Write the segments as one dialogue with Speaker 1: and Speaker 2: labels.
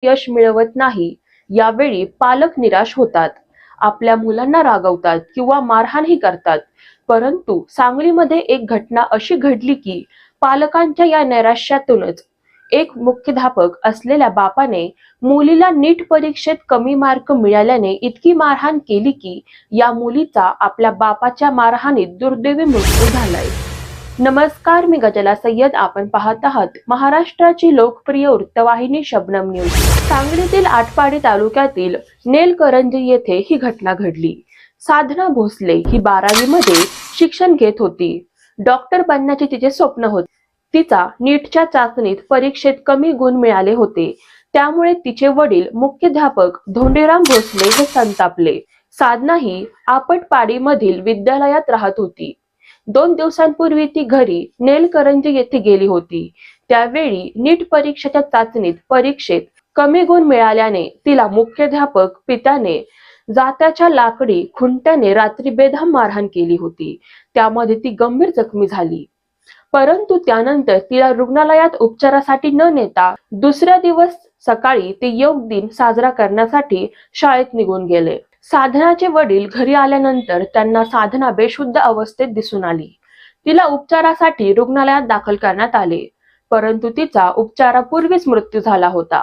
Speaker 1: यश मिळवत नाही, यावेळी पालक निराश होतात, आपल्या मुलांना रागवतात किंवा मारहाणही करतात. परंतु सांगलीमध्ये एक घटना अशी घडली की पालकांच्या या नैराश्यातूनच एक मुख्याध्यापक असलेल्या बापाने मुलीला नीट परीक्षेत कमी मार्क मिळाल्याने इतकी मारहाण केली की या मुलीचा आपल्या बापाच्या मारहाणीत दुर्दैवी मृत्यू झालाय. नमस्कार, मी गजला सय्यद. आपण पाहत आहात महाराष्ट्राची लोकप्रिय वृत्तवाहिनी शबनम न्यूज. सांगलीतील आटपाडी तालुक्यातील नेलकरंजी येथे ही घटना घडली. साधना भोसले ही 12वी मध्ये शिक्षण घेत होती. डॉक्टर बनण्याचे तिचे स्वप्न होते. तिचा नीटच्या चाचणीत परीक्षेत कमी गुण मिळाले होते. त्यामुळे तिचे वडील मुख्याध्यापक धोंडीराम भोसले हे संतापले. साधना ही आपटपाडीमधील विद्यालयात राहत होती. 2 दिवसांपूर्वी ती घरी नेलकरंजी येथे गेली होती. त्यावेळी नीट परीक्षेच्या चाचणीत परीक्षेत कमी गुण मिळाल्याने तिला मुख्याध्यापक पित्याने जात्याच्या लाकडी खुंट्याने रात्री बेदम मारहाण केली होती. त्यामध्ये ती गंभीर जखमी झाली. परंतु त्यानंतर तिला रुग्णालयात उपचारासाठी न नेता दुसऱ्या दिवस सकाळी ते योग दिन साजरा करण्यासाठी शाळेत निघून गेले. साधनाचे वडील घरी आल्यानंतर त्यांना साधना बेशुद्ध अवस्थेत दिसून आली. तिला उपचारासाठी रुग्णालयात दाखल करण्यात आले, परंतु तिचा उपचारापूर्वीच मृत्यू झाला होता.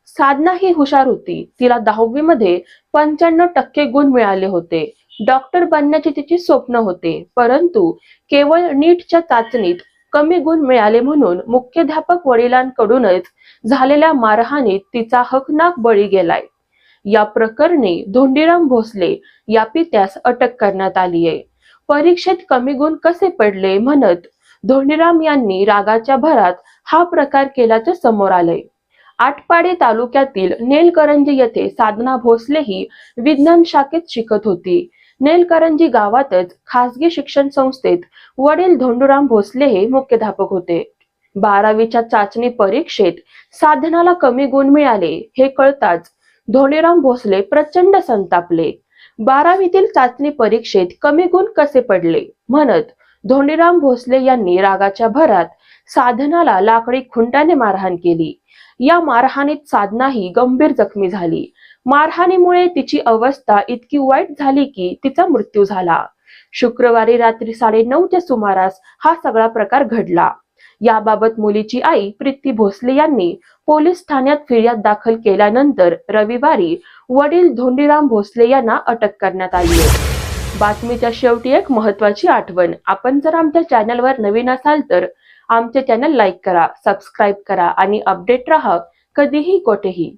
Speaker 1: साधना ही हुशार होती. तिला 10वी मध्ये 95% गुण मिळाले होते. डॉक्टर बनण्याचे तिचे स्वप्न होते, परंतु केवळ नीटच्या चाचणीत कमी गुण मिळाले म्हणून मुख्याध्यापक वडिलांकडूनच झालेल्या मारहाणीत तिचा हकनाक बळी गेलाय. या प्रकरणी धोंडीराम भोसले या पित्यास अटक करण्यात आली आहे. परीक्षेत कमी गुण कसे पडले म्हणत धोंडीराम यांनी रागाच्या भरात हा प्रकार केल्याचे समोर आले. आटपाडी तालुक्यातील नेलकरंजी येथे साधना भोसले ही विज्ञान शाखेत शिकत होती. नेलकरंजी गावातच खासगी शिक्षण संस्थेत वडील धोंडीराम भोसले हे मुख्याध्यापक होते. 12वीच्या चाचणी परीक्षेत साधनाला कमी गुण मिळाले हे कळताच धोंडीराम भोसले प्रचंड संतापले. 12वीतील चाचणी परीक्षेत कमी गुण कसे पडले म्हणत धोंडीराम भोसले यांनी रागाच्या भरात साधनाला लाकडी खुंट्याने मारहाण केली. या मारहाणीत साधना ही गंभीर जखमी झाली. मारहाणीमुळे तिची अवस्था इतकी वाईट झाली की तिचा मृत्यू झाला. शुक्रवारी रात्री 9:30च्या सुमारास हा सगळा प्रकार घडला. याबाबत मुलीची आई प्रीती भोसले यांनी पोलीस ठाण्यात फिर्याद दाखल केल्यानंतर रविवारी वडील धोंडीराम भोसले यांना अटक करण्यात आली आहे. बातमीच्या शेवटी एक महत्त्वाची आठवण. आपण जर आमच्या चॅनलवर नवीन असाल तर आमचे चॅनल लाईक करा, सबस्क्राईब करा आणि अपडेट राहा कधीही कोठेही.